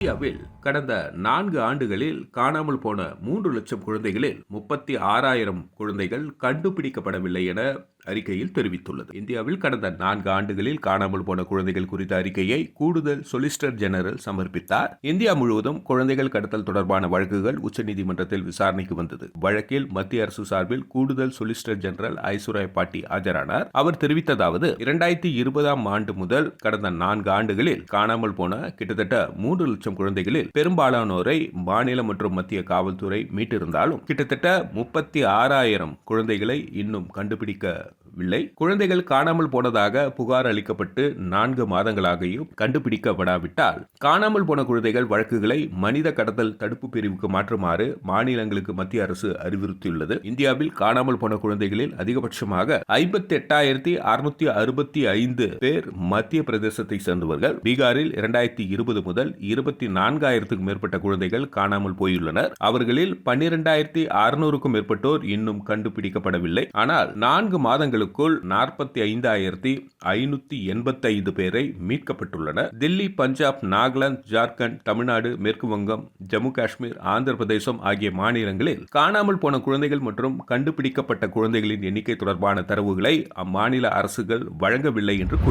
இந்தியாவில் கடந்த 4 ஆண்டுகளில் காணாமல் போன 3 லட்சம் குழந்தைகளில் 36,000 குழந்தைகள் கண்டுபிடிக்கப்படவில்லை என அறிக்கையில் தெரிவித்துள்ளது. இந்தியாவில் கடந்த 4 ஆண்டுகளில் காணாமல் போன குழந்தைகள் குறித்த அறிக்கையை கூடுதல் சொலிசிட்டர் ஜெனரல் சமர்ப்பித்தார். இந்தியா முழுவதும் குழந்தைகள் கடத்தல் தொடர்பான வழக்குகள் உச்சநீதிமன்றத்தில் விசாரணைக்கு வந்தது. வழக்கில் மத்திய அரசு சார்பில் கூடுதல் சொலிசிட்டர் ஜெனரல் ஐஸ்வர்யா பாட்டி ஆஜரானார். அவர் தெரிவித்ததாவது, 2020ஆம் ஆண்டு முதல் கடந்த 4 ஆண்டுகளில் காணாமல் போன கிட்டத்தட்ட 3 லட்சம் குழந்தைகளில் பெரும்பாலானோரை மாநில மற்றும் மத்திய காவல்துறை மீட்டிருந்தாலும் கிட்டத்தட்ட 36,000 குழந்தைகளை இன்னும் கண்டுபிடிக்கவில்லை. குழந்தைகள் காணாமல் போனதாக புகார் அளிக்கப்பட்டு 4 மாதங்களாகியும் கண்டுபிடிக்கப்படாவிட்டால் காணாமல் போன குழந்தைகள் வழக்குகளை மனித கடத்தல் தடுப்பு பிரிவுக்கு மாற்றுமாறு மாநிலங்களுக்கு மத்திய அரசு அறிவுறுத்தியுள்ளது. இந்தியாவில் காணாமல் போன குழந்தைகளில் அதிகபட்சமாக 58,665 பேர் மத்திய பிரதேசத்தை சேர்ந்தவர்கள். பீகாரில் 2020 முதல் 24,000க்கும் மேற்பட்ட குழந்தைகள் காணாமல் போயுள்ளனர். அவர்களில் 12,600க்கும் மேற்பட்டோர் இன்னும் கண்டுபிடிக்கப்படவில்லை. ஆனால் 4 மாதங்களுக்குள் 45,585 பேரை மீட்கப்பட்டுள்ளனர். தில்லி, பஞ்சாப், நாகாலாந்து, ஜார்க்கண்ட், தமிழ்நாடு, மேற்கு வங்கம், ஜம்மு காஷ்மீர், ஆந்திர பிரதேசம் ஆகிய மாநிலங்களில் காணாமல் போன குழந்தைகள் மற்றும் கண்டுபிடிக்கப்பட்ட குழந்தைகளின் எண்ணிக்கை தொடர்பான தரவுகளை அம்மாநில அரசுகள் வழங்கவில்லை என்று